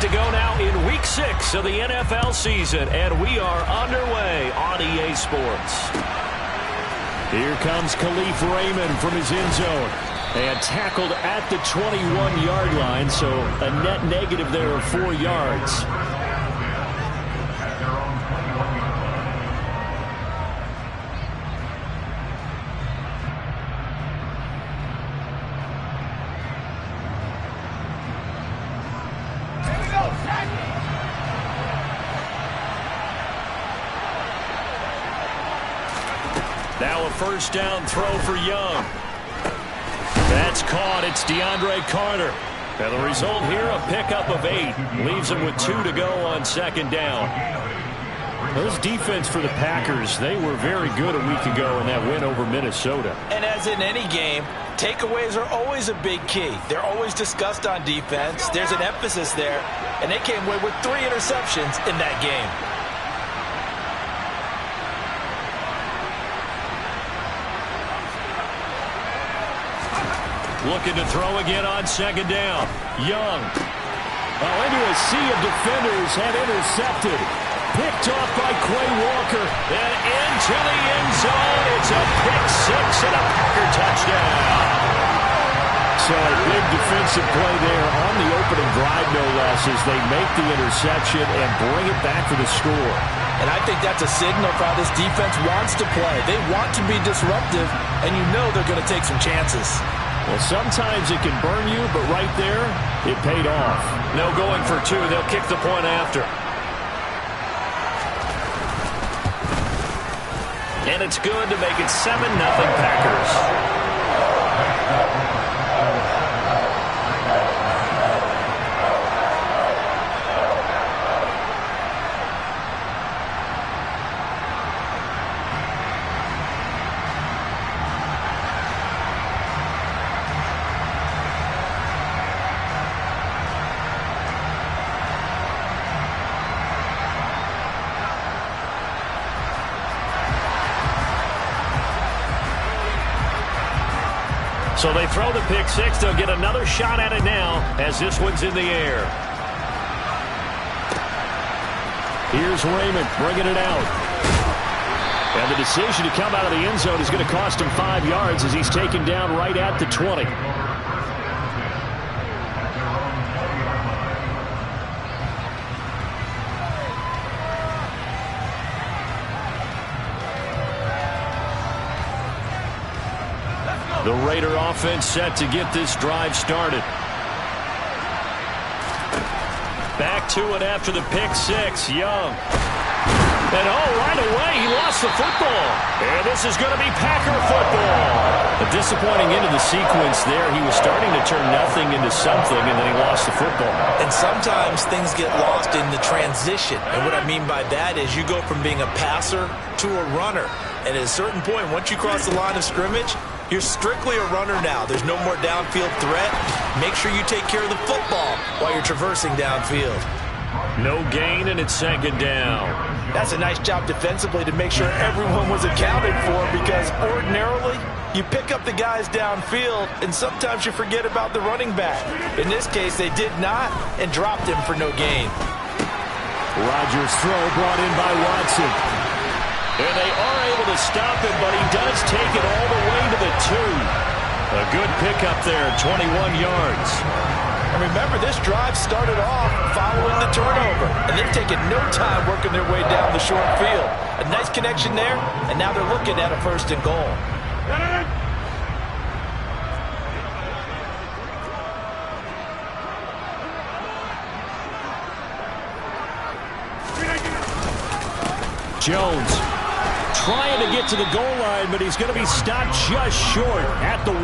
to go now in Week 6 of the NFL season, and we are underway on EA Sports. Here comes Khalif Raymond from his end zone, and tackled at the 21-yard line, so a net negative there of 4 yards. Now a first down throw for Young. That's caught. It's DeAndre Carter. And the result here, a pickup of 8. Leaves him with 2 to go on second down. This defense for the Packers, they were very good a week ago in that win over Minnesota. And as in any game, takeaways are always a big key. They're always discussed on defense. There's an emphasis there. And they came away with 3 interceptions in that game. Looking to throw again on second down. Young. Into a sea of defenders and intercepted. Picked off by Quay Walker. And into the end zone. It's a pick 6 and a Packer touchdown. So a big defensive play there on the opening drive, no less, as they make the interception and bring it back for the score. And I think that's a signal for how this defense wants to play. They want to be disruptive, and you know they're going to take some chances. Well, sometimes it can burn you, but right there, it paid off. No going for 2. They'll kick the point after. And it's good to make it 7-0 Packers. So they throw the pick 6. They'll get another shot at it now as this one's in the air. Here's Raymond bringing it out. And the decision to come out of the end zone is going to cost him 5 yards as he's taken down right at the 20. The Raider offense set to get this drive started. Back to it after the pick 6. Young. And right away, he lost the football. And this is going to be Packer football. A disappointing end of the sequence there. He was starting to turn nothing into something, and then he lost the football. And sometimes things get lost in the transition. And what I mean by that is you go from being a passer to a runner. And at a certain point, once you cross the line of scrimmage, you're strictly a runner now. There's no more downfield threat. Make sure you take care of the football while you're traversing downfield. No gain, and it's second down. That's a nice job defensively to make sure everyone was accounted for, because ordinarily you pick up the guys downfield and sometimes you forget about the running back. In this case, they did not and dropped him for no gain. Rodgers' throw brought in by Watson. And they are able to stop him, but he does take it all the way to the 2. A good pickup there, 21 yards. And remember, this drive started off following the turnover, and they've taken no time working their way down the short field. A nice connection there, and now they're looking at a 1st and goal. Jones trying to get to the goal line, but he's going to be stopped just short at the 1.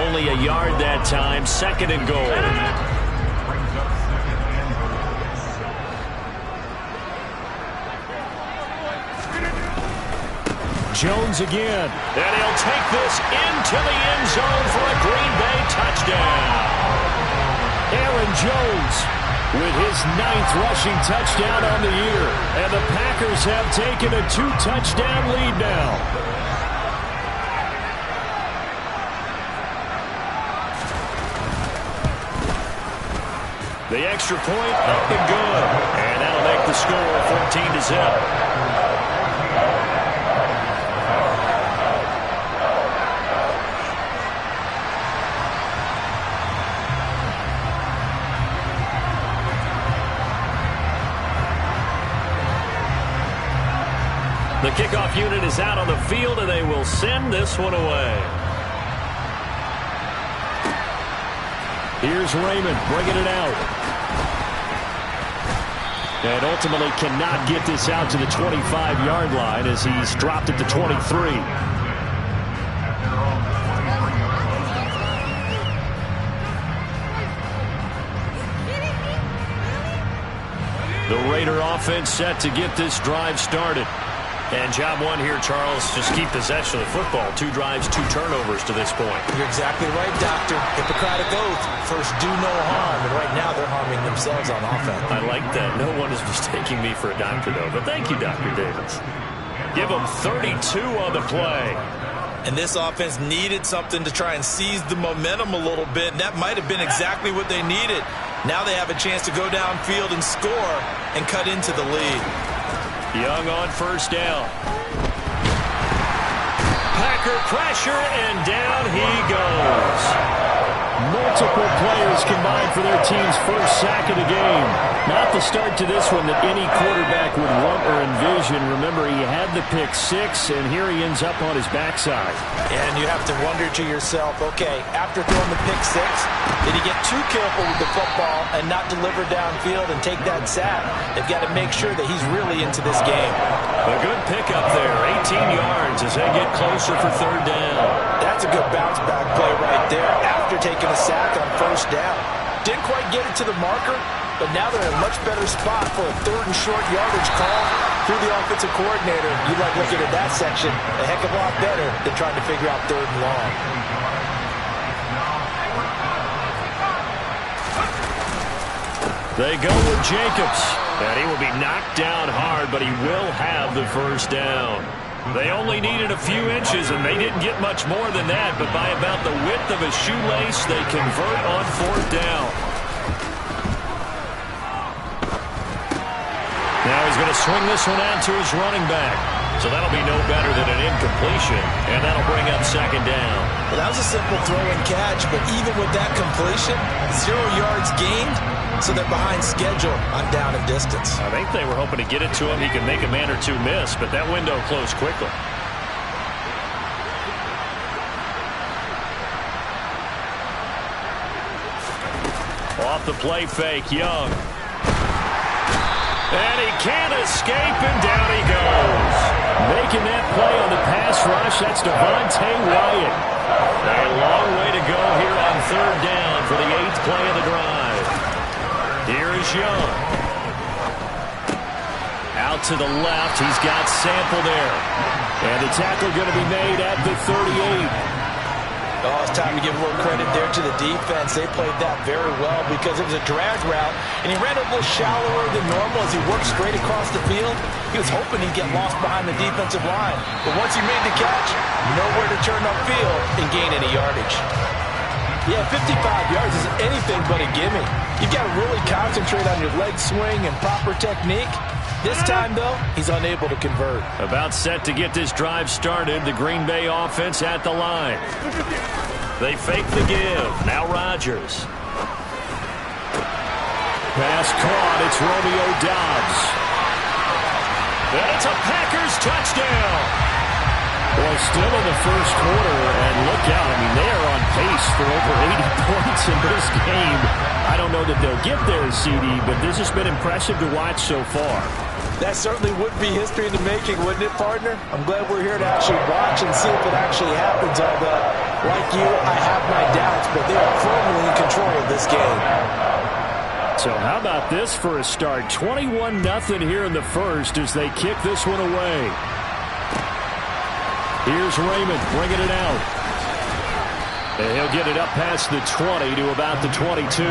Only a yard that time, 2nd and goal. Jones again. And he'll take this into the end zone for a Green Bay touchdown. Aaron Jones with his 9th rushing touchdown on the year. And the Packers have taken a 2-touchdown lead now. The extra point up and good. And that'll make the score 14-0. The kickoff unit is out on the field, and they will send this one away. Here's Raymond bringing it out. And ultimately cannot get this out to the 25-yard line as he's dropped it to 23. The Raider offense set to get this drive started. And job one here, Charles, just keep possession of the football. 2 drives, 2 turnovers to this point. You're exactly right, Doctor. Hippocratic oath. First, do no harm. And right now, they're harming themselves on offense. I like that. No one is mistaking me for a doctor, though. But thank you, Dr. Davis. Give them 32 on the play. And this offense needed something to try and seize the momentum a little bit. And that might have been exactly what they needed. Now they have a chance to go downfield and score and cut into the lead. Young on first down. Packer pressure, and down he goes. Multiple players combined for their team's first sack of the game. Not the start to this one that any quarterback would want or envision. Remember, he had the pick 6, and here he ends up on his backside. And you have to wonder to yourself, okay, after throwing the pick 6, did he get too careful with the football and not deliver downfield and take that sack? They've got to make sure that he's really into this game. A good pickup there, 18 yards as they get closer for third down. That's a good bounce back play right there after taking a sack on first down. Didn't quite get it to the marker, but now they're in a much better spot for a 3rd and short yardage call through the offensive coordinator. You like looking at that section a heck of a lot better than trying to figure out 3rd and long. They go with Jacobs, and he will be knocked down hard, but he will have the first down. They only needed a few inches, and they didn't get much more than that, but by about the width of a shoelace, they convert on 4th down. Now he's going to swing this one out to his running back. So that'll be no better than an incompletion, and that'll bring up 2nd down. Well, that was a simple throw and catch, but even with that completion, 0 yards gained, so they're behind schedule on down and distance. I think they were hoping to get it to him. He could make a man or 2 miss, but that window closed quickly. Off the play fake, Young. And he can't escape, and down he goes. Making that play on the pass rush, that's Devontae Wyatt. A long way to go here on 3rd down for the 8th play of the drive. Here is Young. Out to the left, he's got Sample there. And the tackle going to be made at the 38. Oh, it's time to give a little credit there to the defense. They played that very well because it was a drag route, and he ran a little shallower than normal as he worked straight across the field. He was hoping he'd get lost behind the defensive line. But once he made the catch, nowhere to turn upfield and gain any yardage. Yeah, 55 yards is anything but a gimme. You've got to really concentrate on your leg swing and proper technique. This time, though, he's unable to convert. About set to get this drive started. The Green Bay offense at the line. They fake the give. Now Rodgers. Pass caught. It's Romeo Doubs. And it's a Packers touchdown. Boy, still in the first quarter, and look out. I mean, they are on pace for over 80 points in this game. I don't know that they'll get there, CD, but this has been impressive to watch so far. That certainly would be history in the making, wouldn't it, partner? I'm glad we're here to actually watch and see if it actually happens. Although, like you, I have my doubts, but they are firmly in control of this game. So how about this for a start? 21-0 here in the first as they kick this one away. Here's Raymond bringing it out. And he'll get it up past the 20 to about the 22.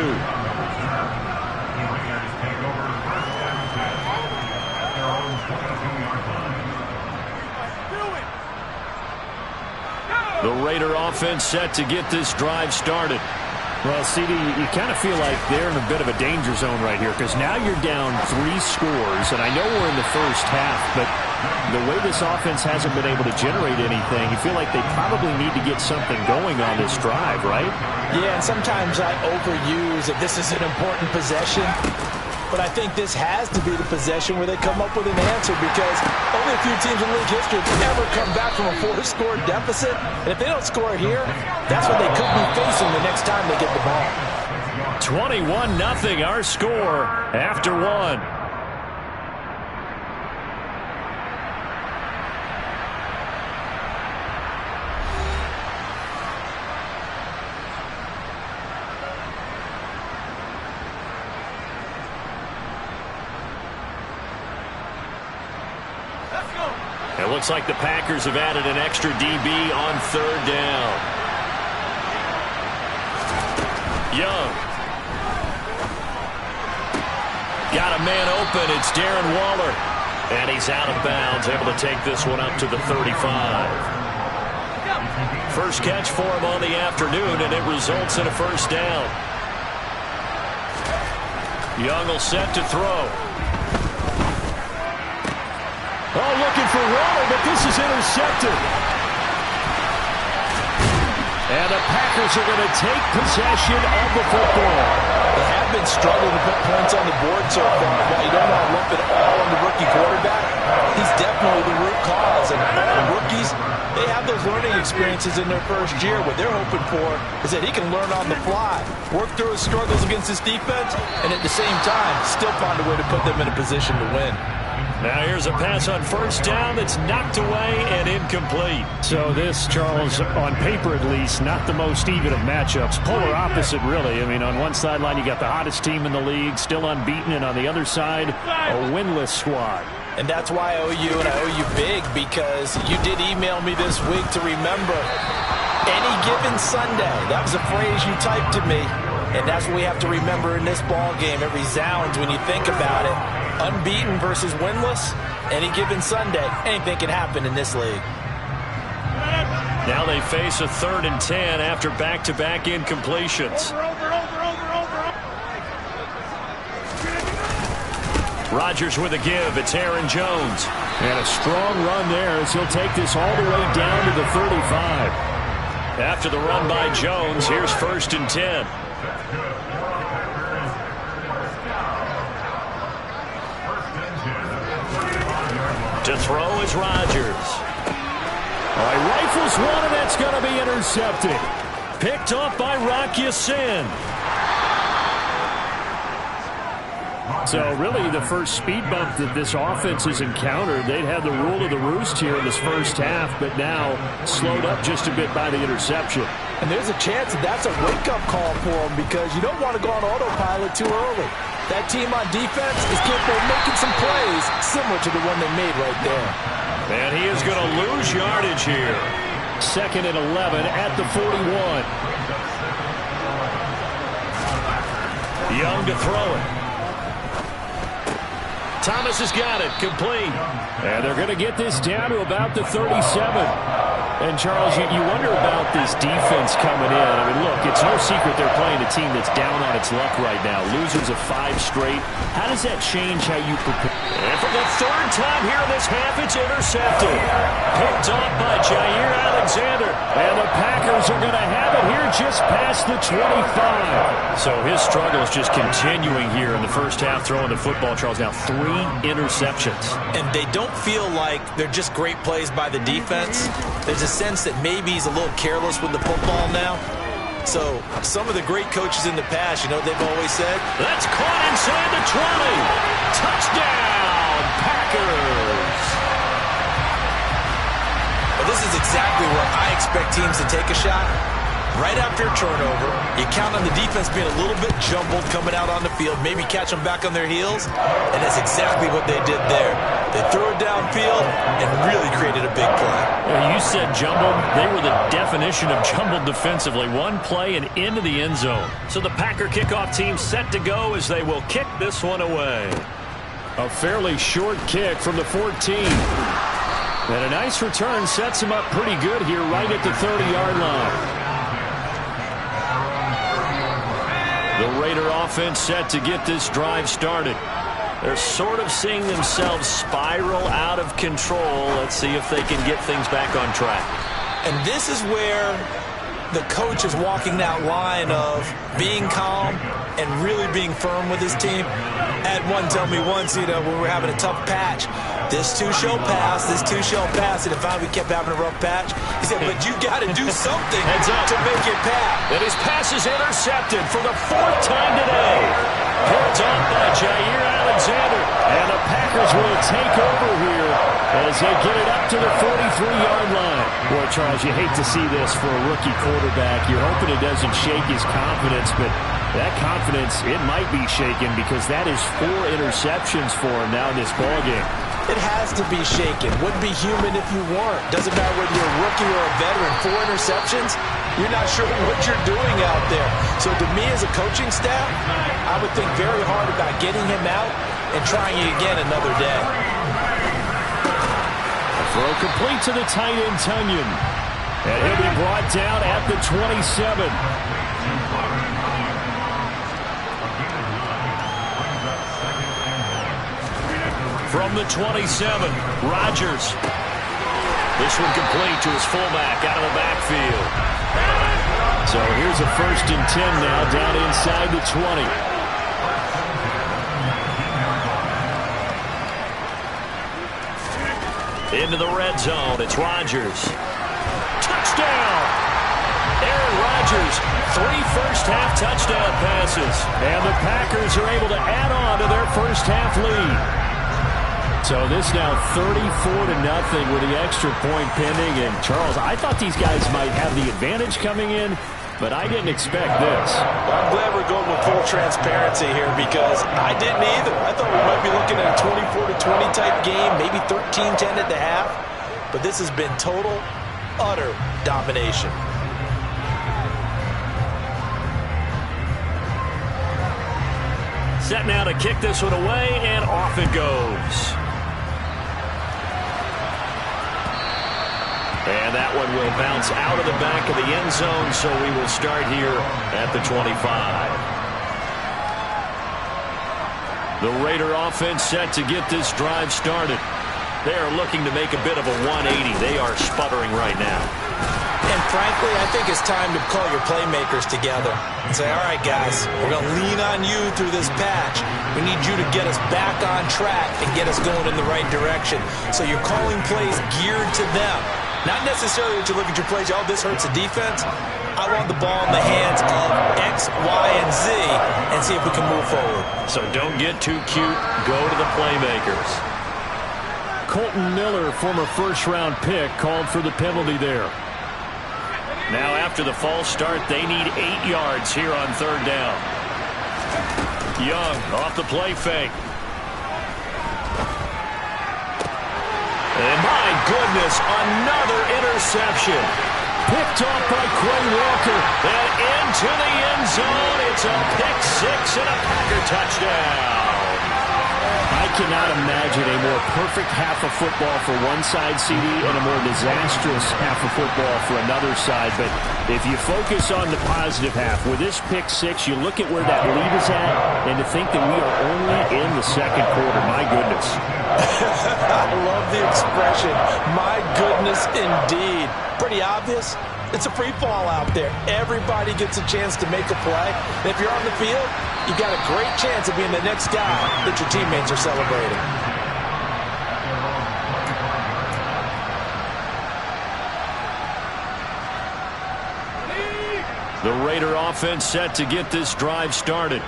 The Raider offense set to get this drive started. Well, CD, you kind of feel like they're in a bit of a danger zone right here because now you're down 3 scores, and I know we're in the first half, but the way this offense hasn't been able to generate anything, you feel like they probably need to get something going on this drive, right? Yeah, and sometimes I overuse that this is an important possession, but I think this has to be the possession where they come up with an answer because only a few teams in league history have ever come back from a 4-score deficit. And if they don't score here, that's what they could be facing the next time they get the ball. 21-0 our score after 1. It looks like the Packers have added an extra DB on 3rd down. Young. Got a man open. It's Darren Waller. And he's out of bounds, able to take this one up to the 35. First catch for him on the afternoon, and it results in a 1st down. Young will set to throw. Oh, looking for Waller, but this is intercepted. And the Packers are going to take possession of the football. They have been struggling to put points on the board so far. While you don't want to lump it all on the rookie quarterback, he's definitely the root cause. And rookies, they have those learning experiences in their first year. What they're hoping for is that he can learn on the fly, work through his struggles against his defense, and at the same time, still find a way to put them in a position to win. Now here's a pass on 1st down that's knocked away and incomplete. So this, Charles, on paper at least, not the most even of matchups. Polar opposite, really. I mean, on one sideline, you got the hottest team in the league, still unbeaten, and on the other side, a winless squad. And that's why I owe you, and I owe you big, because you did email me this week to remember any given Sunday. That was a phrase you typed to me, and that's what we have to remember in this ball game. It resounds when you think about it. Unbeaten versus winless, any given Sunday, anything can happen in this league. Now they face a 3rd and 10 after back-to-back incompletions. Rodgers with a give. It's Aaron Jones. And a strong run there as he'll take this all the way down to the 35. After the run by Jones, here's 1st and 10. To throw is Rodgers. All right, rifles one, and that's going to be intercepted. Picked off by Rock Ya-Sin. So really the first speed bump that this offense has encountered, they'd had the rule of the roost here in this first half, but now slowed up just a bit by the interception. And there's a chance that that's a wake-up call for them because you don't want to go on autopilot too early. That team on defense is capable of making some plays similar to the one they made right there. And he is going to lose yardage here. 2nd and 11 at the 41. Young to throw it. Thomas has got it, complete. And they're going to get this down to about the 37. And, Charles, you wonder about this defense coming in. I mean, look, it's no secret they're playing a team that's down on its luck right now. Losers of 5 straight. How does that change how you prepare? And for the 3rd time here in this half, it's intercepted. Picked off by Jair Alexander. And the Packers are going to have it here just past the 25. So his struggle is just continuing here in the first half throwing the football, Charles. Now 3 interceptions. And they don't feel like they're just great plays by the defense. There's a sense that maybe he's a little careless with the football now. So some of the great coaches in the past, you know what they've always said? That's caught inside the 20. Touchdown, Packers. Well, this is exactly where I expect teams to take a shot. Right after a turnover, you count on the defense being a little bit jumbled coming out on the field, maybe catch them back on their heels, and that's exactly what they did there. They threw it downfield and really created a big play. Well, you said jumbled. They were the definition of jumbled defensively. One play and into the end zone. So the Packer kickoff team set to go as they will kick this one away. A fairly short kick from the 14. And a nice return sets him up pretty good here right at the 30-yard line. The Raider offense set to get this drive started. They're sort of seeing themselves spiral out of control. Let's see if they can get things back on track. And this is where the coach is walking that line of being calm and really being firm with his team. I had one tell me once, when we were having a tough patch, this too shall pass, this too shall pass, and if we kept having a rough patch, he said, but you got to do something to make it pass. And his pass is intercepted for the 4th time today. Pulled off by Jair Alexander, and the Packers will take over here as they get it up to the 43-yard line. Boy, Charles, you hate to see this for a rookie quarterback. You're hoping it doesn't shake his confidence, but that confidence, it might be shaken because that is 4 interceptions for him now in this ballgame. It has to be shaken. Wouldn't be human if you weren't. Doesn't matter whether you're a rookie or a veteran. 4 interceptions, you're not sure what you're doing out there. So to me as a coaching staff, I would think very hard about getting him out and trying it again another day. Throw complete to the tight end, Tunyon. And he'll be brought down at the 27. From the 27, Rodgers. This one complete to his fullback out of the backfield. So here's a 1st and 10 now down inside the 20. Into the red zone, it's Rodgers. Touchdown! Aaron Rodgers, 3 first-half touchdown passes. And the Packers are able to add on to their first-half lead. So this now 34-0 with the extra point pending. And, Charles, I thought these guys might have the advantage coming in, but I didn't expect this. Well, I'm glad we're going with full transparency here because I didn't either. I thought we might be looking at a 24-20 type game, maybe 13-10 at the half. But this has been total, utter domination. Set now to kick this one away, and off it goes. And that one will bounce out of the back of the end zone, so we will start here at the 25. The Raider offense set to get this drive started. They are looking to make a bit of a 180. They are sputtering right now. And frankly, I think it's time to call your playmakers together and say, all right, guys, we're going to lean on you through this patch. We need you to get us back on track and get us going in the right direction. So you're calling plays geared to them. Not necessarily that you look at your plays, oh, this hurts the defense. I want the ball in the hands of X, Y, and Z and see if we can move forward. So don't get too cute. Go to the playmakers. Colton Miller, former first-round pick, called for the penalty there. Now after the false start, they need 8 yards here on 3rd down. Young off the play fake. And my goodness, another interception. Picked off by Quay Walker. And into the end zone. It's a pick 6 and a Packer touchdown. I cannot imagine a more perfect half of football for one side, CD, and a more disastrous half of football for another side. But if you focus on the positive half, with this pick 6, you look at where that lead is at, and to think that we are only in the 2nd quarter. My goodness. I love the expression. My goodness, indeed. Pretty obvious. It's a free fall out there. Everybody gets a chance to make a play. And if you're on the field, you've got a great chance of being the next guy that your teammates are celebrating. The Raider offense set to get this drive started.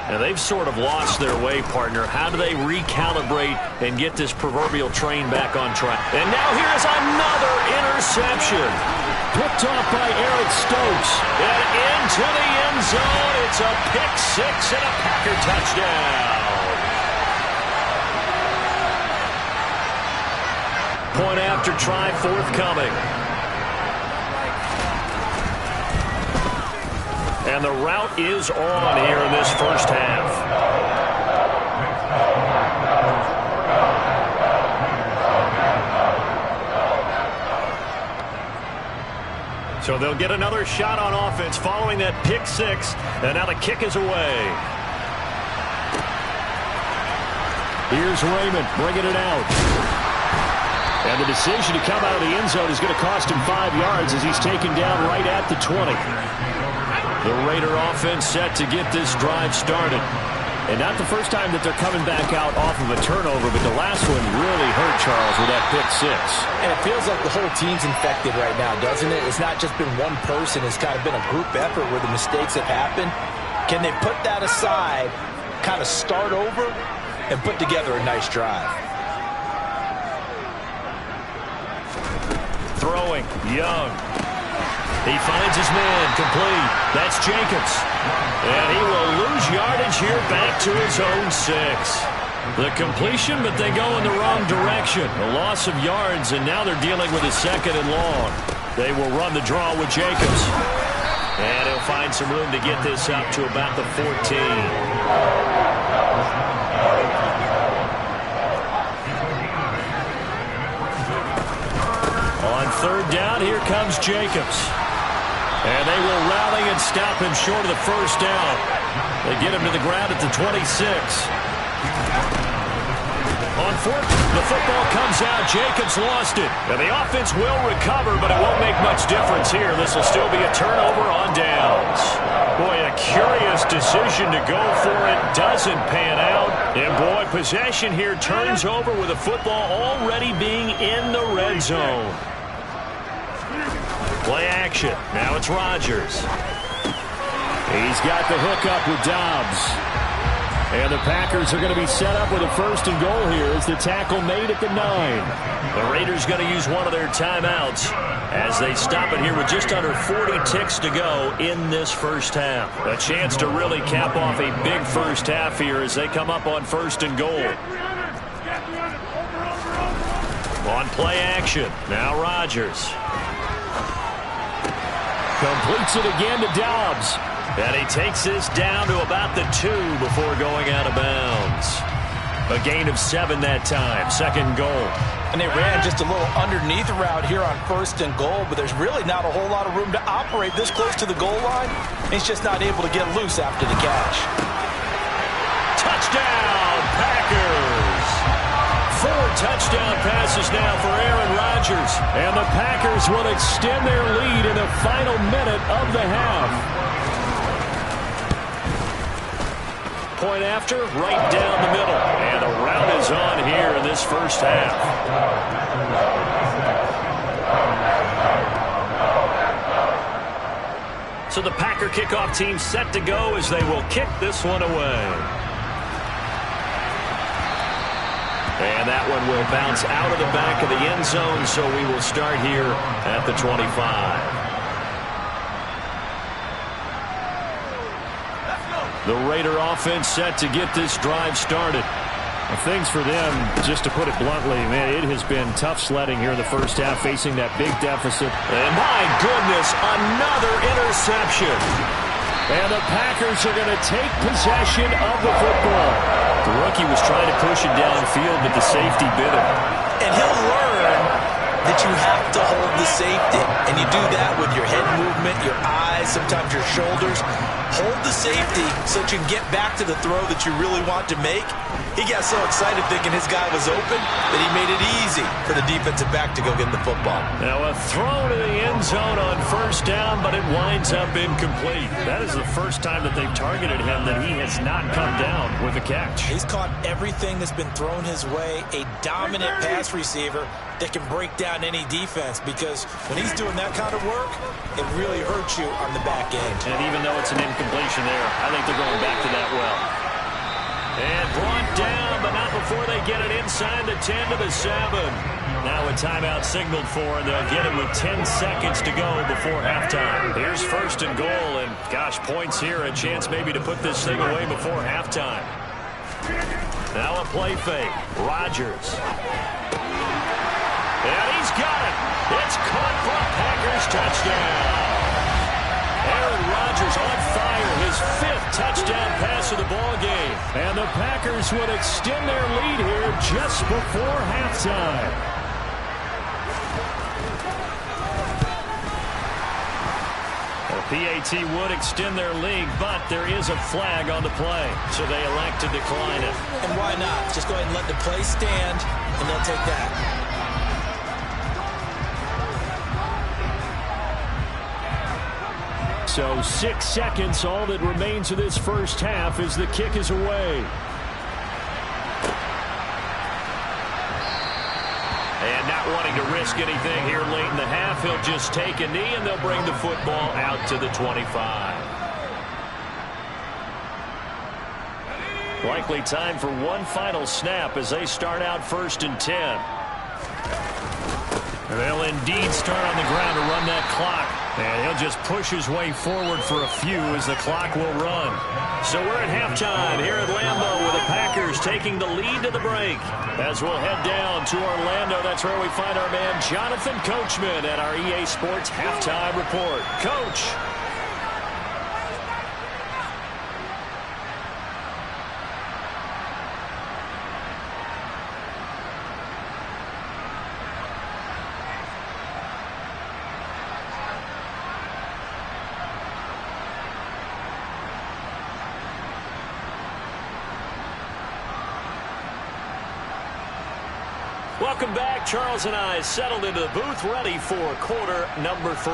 And they've sort of lost their way, partner. How do they recalibrate and get this proverbial train back on track? And now here is another interception. Picked off by Eric Stokes. And into the end zone. It's a pick 6 and a Packer touchdown. Point after try forthcoming. And the route is on here in this first half. So they'll get another shot on offense following that pick six. And now the kick is away. Here's Raymond bringing it out. And the decision to come out of the end zone is going to cost him 5 yards as he's taken down right at the 20. The Raider offense set to get this drive started. And not the first time that they're coming back out off of a turnover, but the last one really hurt Charles with that pick six. And it feels like the whole team's infected right now, doesn't it? It's not just been one person. It's kind of been a group effort where the mistakes have happened. Can they put that aside, kind of start over, and put together a nice drive? Throwing, Young. He finds his man, complete. That's Jacobs. And he will lose yardage here back to his own 6. The completion, but they go in the wrong direction. A loss of yards, and now they're dealing with a 2nd and long. They will run the draw with Jacobs. And he'll find some room to get this up to about the 14. On 3rd down, here comes Jacobs. And they will rally and stop him short of the 1st down. They get him to the ground at the 26. On 4th, the football comes out. Jacobs lost it. And the offense will recover, but it won't make much difference here. This will still be a turnover on downs. Boy, a curious decision to go for it. Doesn't pan out. And boy, possession here turns over with the football already being in the red zone. Play action. Now it's Rodgers. He's got the hookup with Dobbs. And the Packers are going to be set up with a 1st and goal here as the tackle made at the 9. The Raiders going to use one of their timeouts as they stop it here with just under 40 ticks to go in this first half. A chance to really cap off a big first half here as they come up on 1st and goal. On play action. Now Rodgers. Completes it again to Dobbs. And he takes this down to about the 2 before going out of bounds. A gain of 7 that time. 2nd goal. And they ran just a little underneath route here on 1st and goal, but there's really not a whole lot of room to operate this close to the goal line. He's just not able to get loose after the catch. Touchdown, Packers! 4 touchdown passes now for Aaron Rodgers. And the Packers will extend their lead in the final minute of the half. Point after, right down the middle. And the rout is on here in this first half. So the Packer kickoff team set to go as they will kick this one away. And that one will bounce out of the back of the end zone, so we will start here at the 25. The Raider offense set to get this drive started. Things for them, just to put it bluntly, man, it has been tough sledding here in the first half, facing that big deficit. And my goodness, another interception. And the Packers are going to take possession of the football. The rookie was trying to push it downfield, but the safety bit him. And he'll learn that you have to hold the safety. And you do that with your head movement, your eyes, sometimes your shoulders. Hold the safety so that you can get back to the throw that you really want to make. He got so excited thinking his guy was open that he made it easy for the defensive back to go get the football. Now a throw to the end zone on 1st down, but it winds up incomplete. That is the first time that they've targeted him that he has not come down with a catch. He's caught everything that's been thrown his way. A dominant pass receiver that can break down any defense, because when he's doing that kind of work, it really hurts you on the back end. And even though it's an incompletion there, I think they're going back to that well. And brought down, but not before they get it inside the 10 to the 7. Now a timeout signaled for, and they'll get it with 10 seconds to go before halftime. Here's 1st and goal, and gosh, points here, a chance maybe to put this thing away before halftime. Now a play fake. Rodgers. And he's got it. It's caught for a Packers touchdown. Aaron Rodgers on fire, his 5th touchdown pass of the ball game. And the Packers would extend their lead here just before halftime. PAT would extend their lead, but there is a flag on the play, so they elect to decline it. And why not? Just go ahead and let the play stand, and they'll take that. So 6 seconds, all that remains of this first half as the kick is away. And not wanting to risk anything here late in the half, he'll just take a knee, and they'll bring the football out to the 25. Likely time for one final snap as they start out 1st and 10. They'll indeed start on the ground to run that clock. And he'll just push his way forward for a few as the clock will run. So we're at halftime here at Lambeau with the Packers taking the lead to the break. As we'll head down to Orlando, that's where we find our man Jonathan Coachman at our EA Sports Halftime Report. Coach. Welcome back. Charles and I settled into the booth, ready for quarter number 3.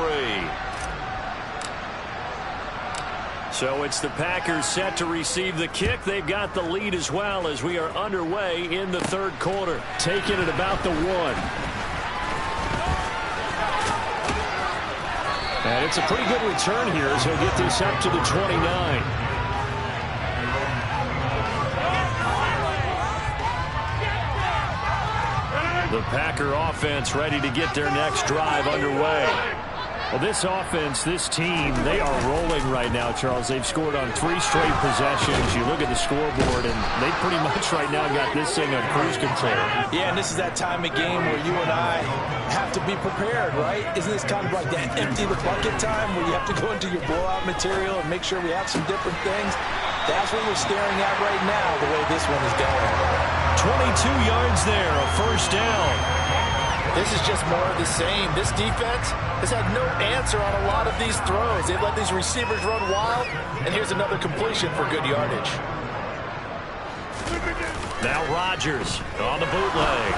So it's the Packers set to receive the kick. They've got the lead as well as we are underway in the 3rd quarter. Taking it about the 1. And it's a pretty good return here as he'll get this up to the 29. The Packer offense ready to get their next drive underway. Well, this offense, this team, they are rolling right now, Charles. They've scored on 3 straight possessions. You look at the scoreboard, and they pretty much right now got this thing on cruise control. Yeah, and this is that time of game where you and I have to be prepared, right? Isn't this kind of like that empty the bucket time where you have to go into your blowout material and make sure we have some different things? That's what we're staring at right now, the way this one is going. 22 yards there, a 1st down. This is just more of the same. This defense has had no answer on a lot of these throws. They've let these receivers run wild, and here's another completion for good yardage. Now Rodgers on the bootleg.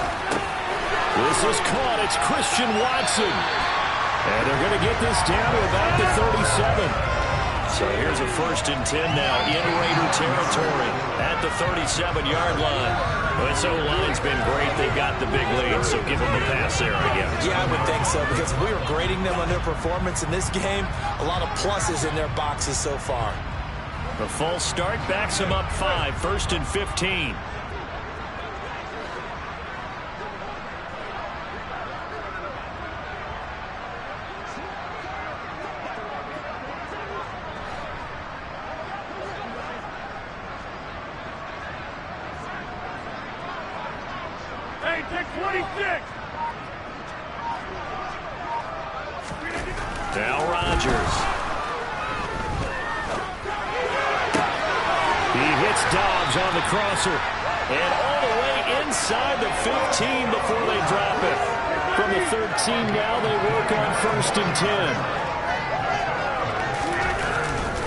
This is caught. It's Christian Watson. And they're going to get this down to about the 37. So here's a 1st and 10 now in Raider territory at the 37-yard line. Well, this O-line's been great. They've got the big lead, so give them the pass there, I guess. Yeah, I would think so, because we were grading them on their performance in this game. A lot of pluses in their boxes so far. The full start backs them up 5, 1st and 15. Now Rodgers. He hits Dobbs on the crosser. And all the way inside the 15 before they drop it. From the 13 now they work on 1st and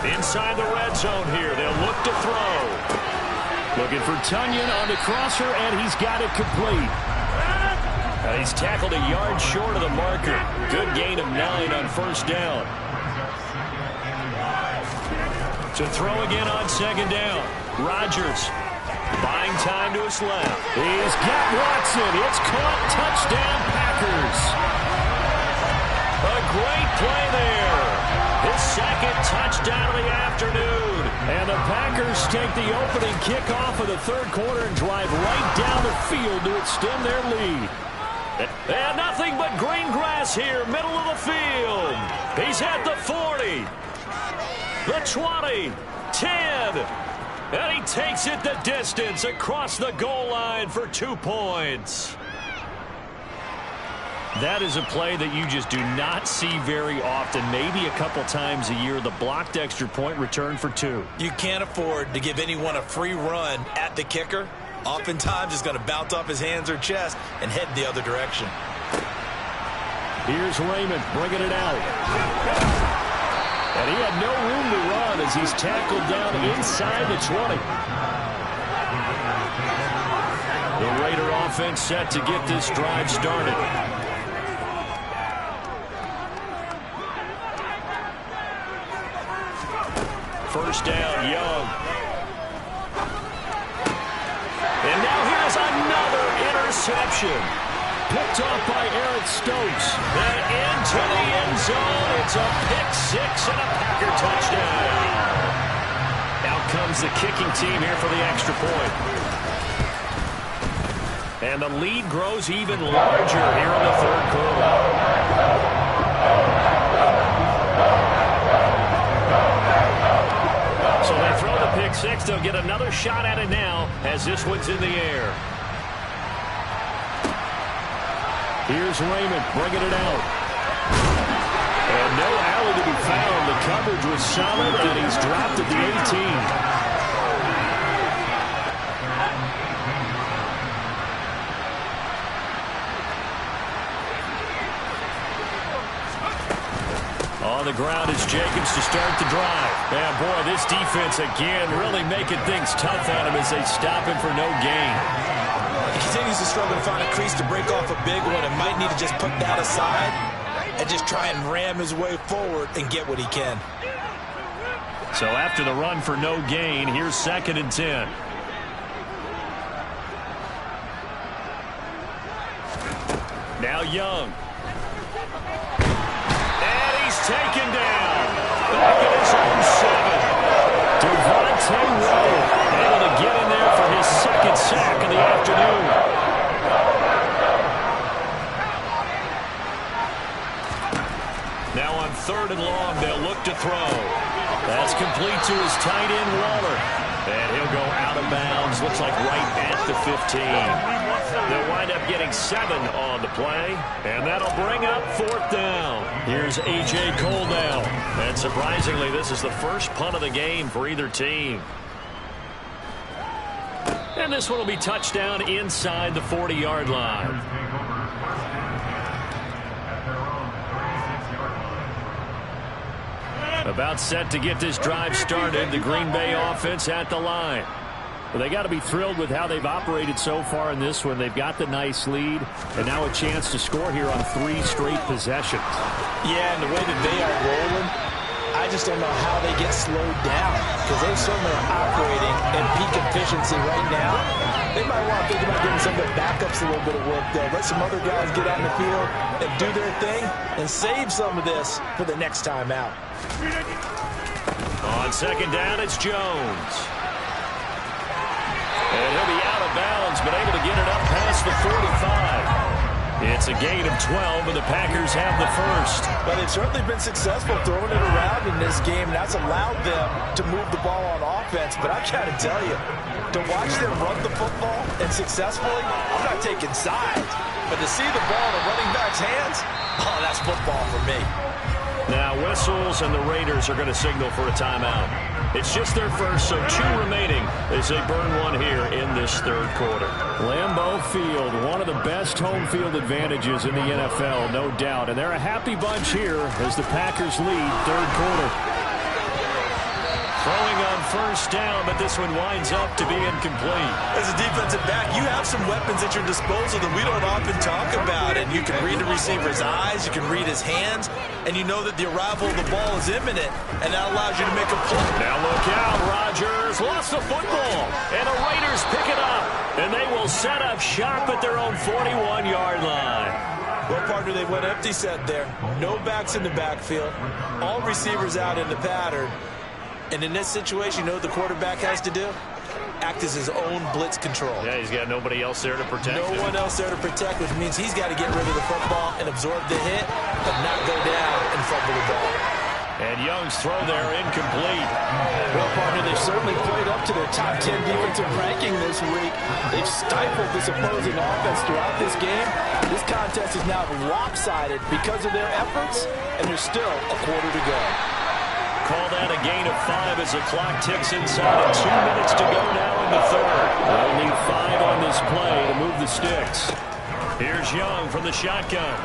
10. Inside the red zone here. They'll look to throw. Looking for Tunyon on the crosser, and he's got it complete. He's tackled a yard short of the marker. Good gain of 9 on 1st down. To throw again on 2nd down. Rodgers buying time to his left. He's got Watson. It's caught. Touchdown, Packers. A great play there. His 2nd touchdown of the afternoon. And the Packers take the opening kickoff of the 3rd quarter and drive right down the field to extend their lead. And nothing but green grass here, middle of the field. He's at the 40, the 20, 10, and he takes it the distance across the goal line for 2 points. That is a play that you just do not see very often, maybe a couple times a year. The blocked extra point return for 2. You can't afford to give anyone a free run at the kicker. Oftentimes, he's going to bounce off his hands or chest and head the other direction. Here's Raymond bringing it out. And he had no room to run as he's tackled down inside the 20. The Raider offense set to get this drive started. First down, Young. And now here's another interception. Picked off by Eric Stokes. And into the end zone. It's a pick-6 and a Packer touchdown. Out comes the kicking team here for the extra point. And the lead grows even larger here in the third quarter. So they throw the pick-6. They'll get another shot at it now as this one's in the air. Here's Raymond bringing it out. And no alley to be found. The coverage was solid, and he's dropped at the 18. On the ground is Jacobs to start the drive. And boy, this defense again really making things tough on him as they stop him for no gain. He continues to struggle to find a crease to break off a big one and might need to just put that aside and just try and ram his way forward and get what he can. So after the run for no gain, here's 2nd and 10. Now Young. And he's taken down. Back at his own 7. Devontae Rowe able to get in there for his 2nd sack of the afternoon. Now on 3rd and long, they'll look to throw. That's complete to his tight end, Waller. And he'll go out of bounds. Looks like right at the 15. They'll wind up getting 7 on the play. And that'll bring up 4th down. Here's A.J. Cole now. And surprisingly, this is the first punt of the game for either team. And this one will be touchdown inside the 40-yard line. About set to get this drive started. The Green Bay offense at the line. Well, they got to be thrilled with how they've operated so far in this one. They've got the nice lead, and now a chance to score here on 3 straight possessions. Yeah, and the way that they are rolling, I just don't know how they get slowed down because they certainly are operating at peak efficiency right now. They might want to think about giving some of their backups a little bit of work, though. Let some other guys get out in the field and do their thing and save some of this for the next time out. On 2nd down, it's Jones. And he'll be out of bounds, but able to get it up past the 45. It's a gain of 12, and the Packers have the first. But they've certainly been successful throwing it around in this game. That's allowed them to move the ball on offense. But I got to tell you, to watch them run the football and successfully, I'm not taking sides. But to see the ball in a running back's hands, oh, that's football for me. Now whistles, and the Raiders are going to signal for a timeout. It's just their first, so 2 remaining as they burn one here in this third quarter. Lambeau Field, one of the best home field advantages in the NFL, no doubt. And they're a happy bunch here as the Packers lead third quarter. Throwing on first down, but this one winds up to be incomplete. As a defensive back, you have some weapons at your disposal that we don't often talk about. And you can read the receiver's eyes, you can read his hands, and you know that the arrival of the ball is imminent, and that allows you to make a play. Now look out, Rodgers lost the football, and the Raiders pick it up, and they will set up shop at their own 41-yard line. Well, partner, they went empty set there. No backs in the backfield. All receivers out in the pattern. And in this situation, you know what the quarterback has to do? Act as his own blitz control. Yeah, he's got nobody else there to protect him. No one else there to protect, which means he's got to get rid of the football and absorb the hit, but not go down and fumble the ball. And Young's throw there incomplete. Well, partner, they've certainly played up to their top 10 defensive ranking this week. They've stifled this opposing offense throughout this game. This contest is now lopsided because of their efforts, and there's still a quarter to go. Call that a gain of 5 as the clock ticks inside of 2 minutes to go now in the third. They'll need 5 on this play to move the sticks. Here's Young from the shotgun.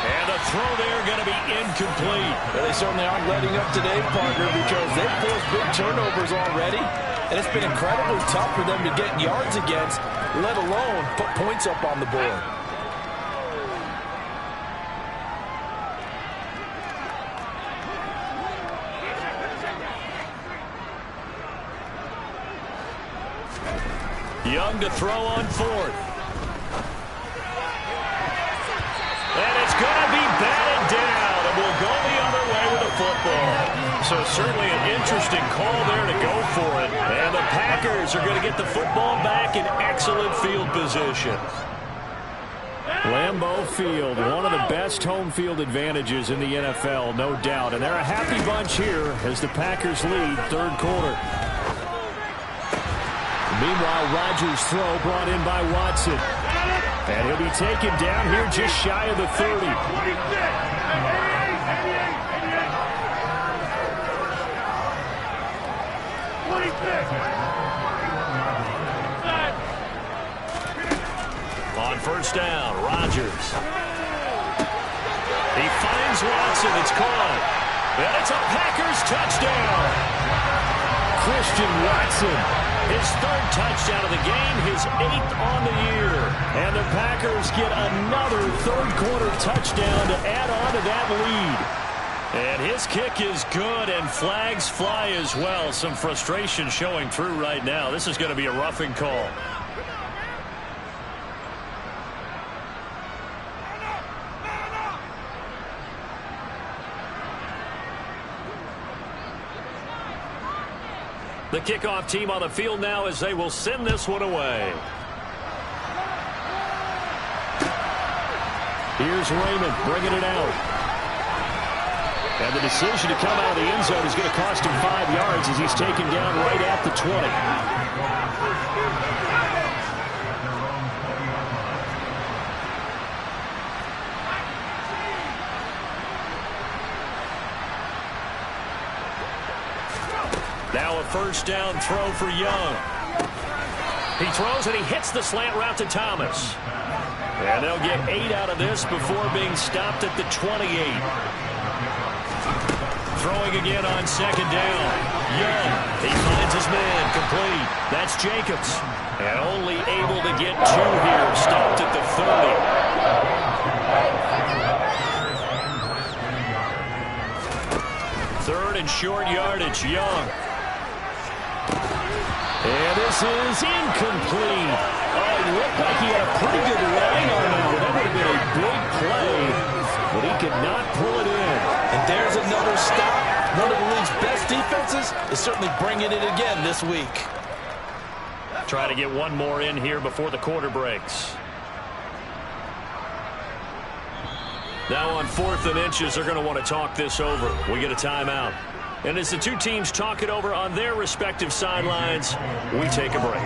And a throw there going to be incomplete. Well, they certainly aren't letting up today, partner, because they've forced big turnovers already, and it's been incredibly tough for them to get yards against, let alone put points up on the board. Young to throw on fourth. And it's going to be batted down, and will go the other way with the football. So certainly an interesting call there to go for it. And the Packers are going to get the football back in excellent field position. Lambeau Field, one of the best home field advantages in the NFL, no doubt. And they're a happy bunch here as the Packers lead third quarter. Meanwhile, Rodgers' throw brought in by Watson. And he'll be taken down here just shy of the 30. On first down, Rodgers. He finds Watson. It's caught. And it's a Packers touchdown. Christian Watson. His third touchdown of the game, his 8th on the year. And the Packers get another third-quarter touchdown to add on to that lead. And his kick is good, and flags fly as well. Some frustration showing through right now. This is going to be a roughing call. The kickoff team on the field now as they will send this one away. Here's Raymond bringing it out. And the decision to come out of the end zone is going to cost him 5 yards as he's taken down right at the 20. Now a first down throw for Young. He throws and he hits the slant route to Thomas. And they'll get 8 out of this before being stopped at the 28. Throwing again on second down. Young, he finds his man, complete. That's Jacobs. And only able to get 2 here, stopped at the 30. Third and short yardage, Young. And this is incomplete. Oh, it looked like he had a pretty good line on that. That would have been a big play, but he could not pull it in. And there's another stop. One of the league's best defenses is certainly bringing it again this week. Try to get one more in here before the quarter breaks. Now on 4th and inches, they're going to want to talk this over. We get a timeout. And as the two teams talk it over on their respective sidelines, we take a break.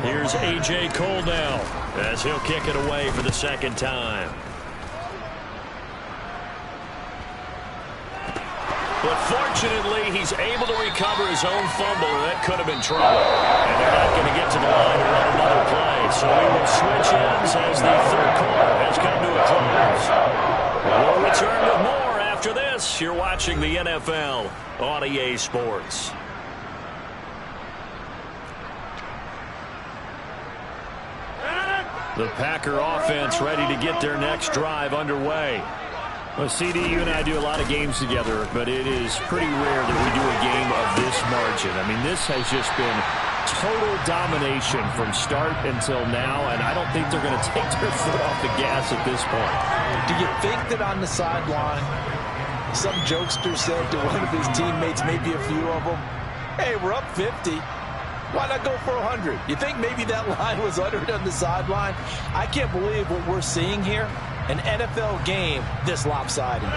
Here's A.J. Cole now as he'll kick it away for the second time. But fortunately, he's able to recover his own fumble, and that could have been trouble. And they're not going to get to the line to run another play. So we will switch ends as the third quarter has come to a close. We'll return with more after this. You're watching the NFL on EA Sports. The Packer offense ready to get their next drive underway. Well, CD, you and I do a lot of games together, but it is pretty rare that we do a game of this margin. I mean, this has just been total domination from start until now, and I don't think they're going to take their foot off the gas at this point. Do you think that on the sideline, some jokester said to one of his teammates, maybe a few of them, hey, we're up 50. Why not go for 100? You think maybe that line was uttered on the sideline? I can't believe what we're seeing here. An NFL game this lopsided.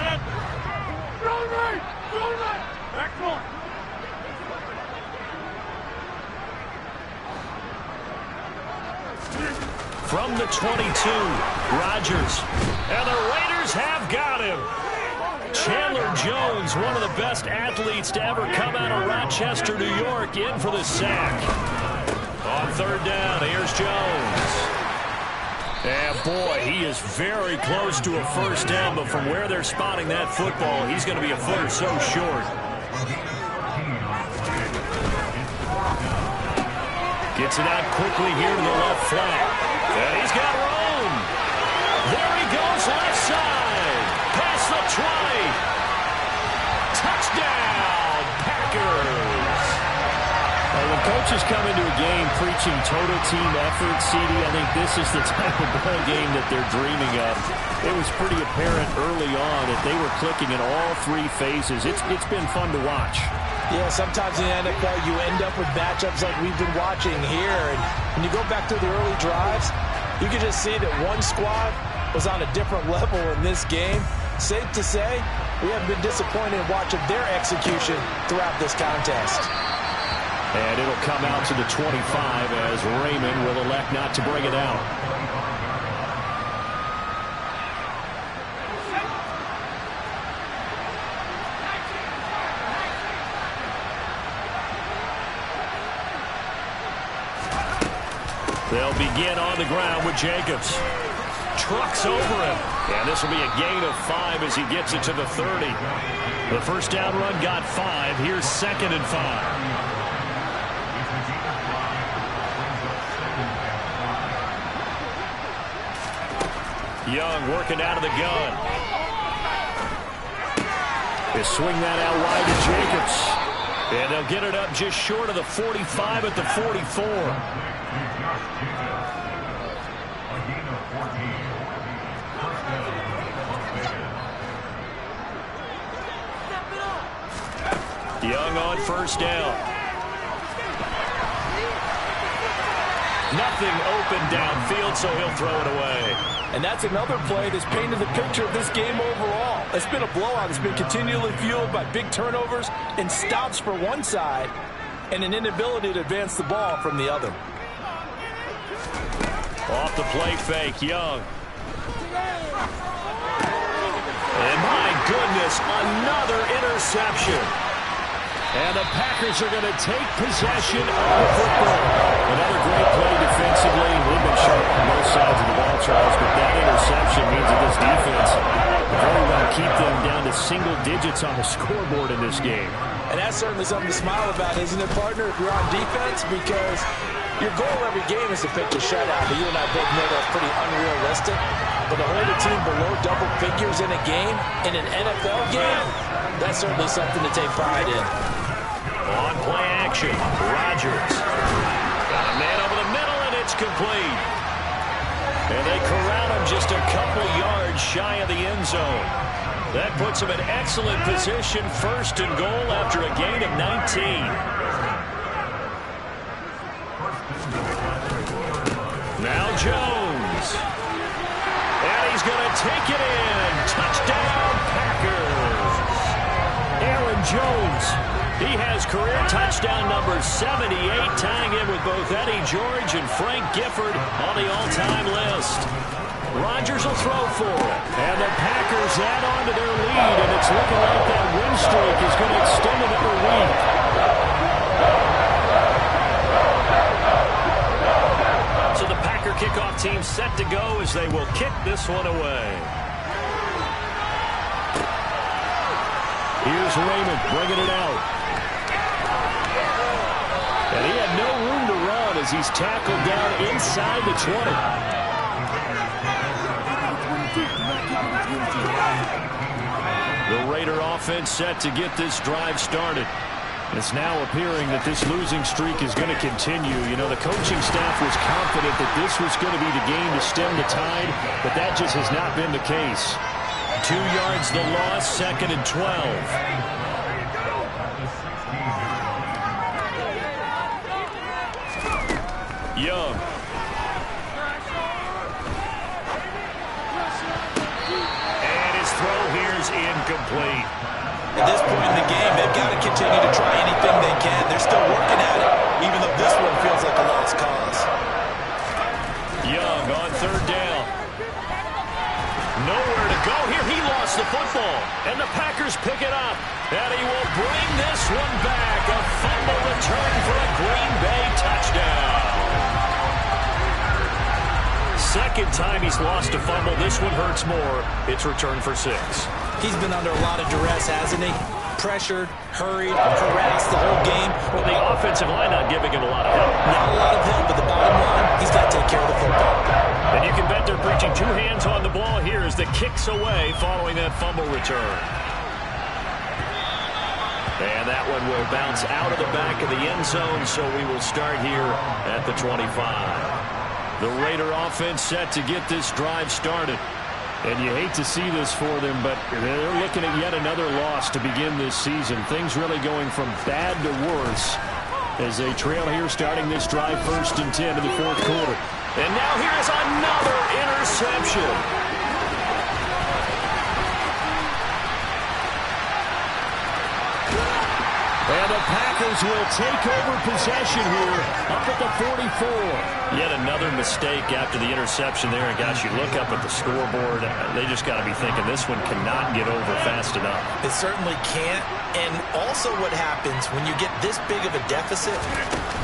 From the 22, Rodgers. And the Raiders have got him. Chandler Jones, one of the best athletes to ever come out of Rochester, New York, in for the sack. On third down, here's Jones. And boy, he is very close to a first down, but from where they're spotting that football, he's going to be a foot or so short. Gets it out quickly here to the left flat. And he's got room. There he goes, left side. Past the 20. Touchdown, Packers. When coaches come into a game preaching total team effort, CD, I think this is the type of ball game that they're dreaming of. It was pretty apparent early on that they were clicking in all three phases. It's been fun to watch. Yeah, sometimes in the NFL you end up with matchups like we've been watching here. And when you go back to the early drives, you can just see that one squad was on a different level in this game. Safe to say, we haven't been disappointed in watching their execution throughout this contest. And it'll come out to the 25 as Raymond will elect not to bring it out. They'll begin on the ground with Jacobs. Trucks over him. And this will be a gain of 5 as he gets it to the 30. The first down run got 5. Here's 2nd and 5. Young working out of the gun. They swing that out wide to Jacobs. And they'll get it up just short of the 45 at the 44. Young on first down. Nothing open downfield, so he'll throw it away. And that's another play that's painted the picture of this game overall. It's been a blowout. It's been continually fueled by big turnovers and stops for one side and an inability to advance the ball from the other. Off the play fake, Young. And my goodness, another interception. And the Packers are going to take possession of the football. Another great play defensively. They've been sharp on both sides of the ball, Charles, but that interception means that this defense very well keep them down to single digits on the scoreboard in this game. And that's certainly something to smile about, isn't it, partner, if you're on defense? Because your goal every game is to pitch a shutout. But you and I both know that's pretty unrealistic. But to hold a team below double figures in a game, in an NFL game, that's certainly something to take pride in. On play action, Rodgers. Got a man over the middle, and it's complete. And they corral him just a couple yards shy of the end zone. That puts him in excellent position, 1st and goal after a gain of 19. Now Jones. And he's going to take it in. Touchdown, Packers. Aaron Jones. He has career touchdown number 78, tying in with both Eddie George and Frank Gifford on the all-time list. Rodgers will throw for it. And the Packers add on to their lead, and it's looking like that win streak is going to extend another week. So the Packer kickoff team set to go as they will kick this one away. Here's Raymond bringing it out. And he had no room to run as he's tackled down inside the 20. The Raider offense set to get this drive started. It's now appearing that this losing streak is going to continue. You know, the coaching staff was confident that this was going to be the game to stem the tide, but that just has not been the case. 2 yards the loss, 2nd and 12. Young. And his throw here is incomplete. At this point in the game, they've got to continue to try anything they can. They're still working at it, even though this one feels like a lost cause. Young on 3rd down. Nowhere to go here. He lost the football. And the Packers pick it up. And he will bring this one back. A fumble return for a Green Bay touchdown. second time he's lost a fumble. This one hurts more. It's returned for 6. He's been under a lot of duress, hasn't he? Pressured, hurried, harassed the whole game. Well, the offensive line not giving him a lot of help. Not a lot of help, but the bottom line, he's got to take care of the football. And you can bet they're preaching 2 hands on the ball here as the kick's away following that fumble return. And that one will bounce out of the back of the end zone, so we will start here at the 25. The Raider offense set to get this drive started. And you hate to see this for them, but they're looking at yet another loss to begin this season. Things really going from bad to worse as they trail here starting this drive 1st and 10 in the 4th quarter. And now here's another interception. And the Packers will take over possession here up at the 44. Yet another mistake after the interception there. And, gosh, you look up at the scoreboard. They just got to be thinking this one cannot get over fast enough. It certainly can't. And also what happens when you get this big of a deficit,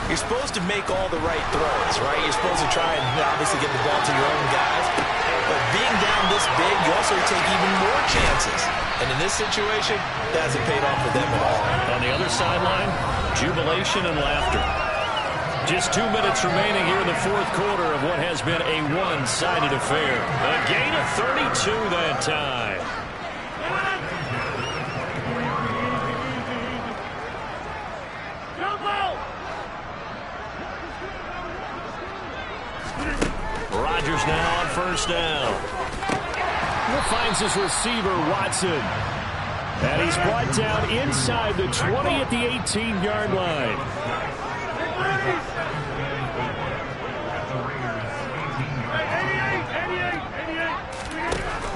you're supposed to make all the right throws, right? You're supposed to try and obviously get the ball to your own guys. But being down this big, you also take even more chances. And in this situation, that hasn't paid off for them at all. On the other sideline, jubilation and laughter. Just 2 minutes remaining here in the 4th quarter of what has been a one-sided affair. A gain of 32 that time. Rodgers now on 1st down. Finds his receiver, Watson. And he's brought down inside the 20 at the 18-yard line.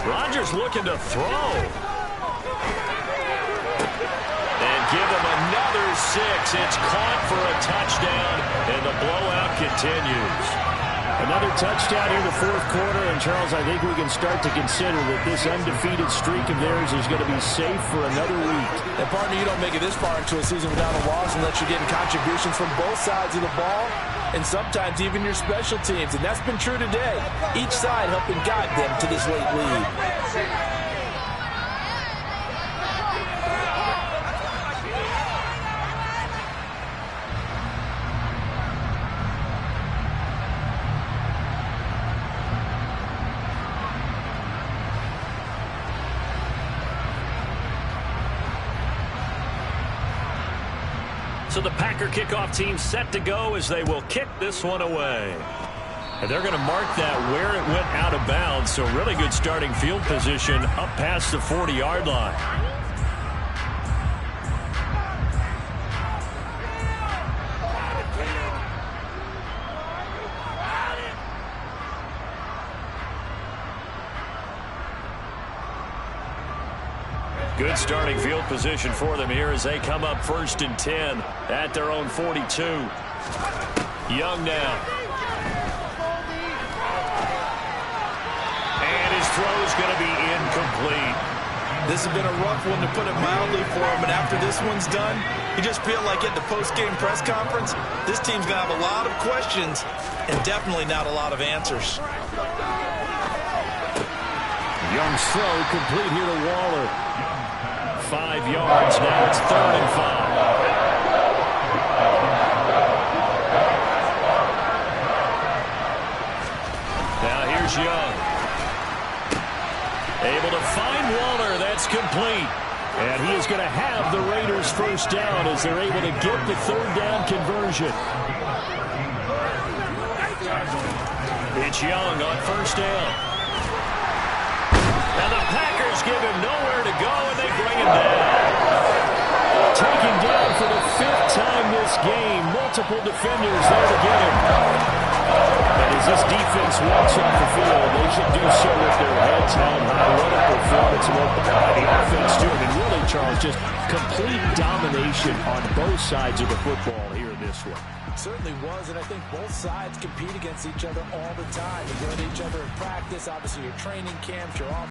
Rodgers looking to throw. And give him another 6. It's caught for a touchdown, and the blowout continues. Another touchdown in the 4th quarter, and Charles, I think we can start to consider that this undefeated streak of theirs is going to be safe for another week. And partner, you don't make it this far into a season without a loss unless you're getting contributions from both sides of the ball, and sometimes even your special teams, and that's been true today. Each side helping guide them to this late lead. So the Packer kickoff team set to go as they will kick this one away. And they're going to mark that where it went out of bounds. So really good starting field position up past the 40-yard line. Good starting field position for them here as they come up 1st and 10 at their own 42. Young now. And his throw is going to be incomplete. This has been a rough one, to put it mildly, for him. And after this one's done, you just feel like at the post-game press conference, this team's going to have a lot of questions and definitely not a lot of answers. Young's throw complete here to Waller. 5 yards. Now it's 3rd and 5. Now here's Young. Able to find Waller. That's complete. And he is going to have the Raiders 1st down as they're able to get the 3rd down conversion. It's Young on 1st down. And the Packers give him nowhere to go, and they bring him down. Taken down for the 5th time this game. Multiple defenders there to get him. And as this defense walks off the field, they should do so with their heads held high. What a performance by the offense, too. I mean, really, Charles, just complete domination on both sides of the football here in this one. Certainly was, and I think both sides compete against each other all the time. They go to each other in practice, obviously your training camps, your off.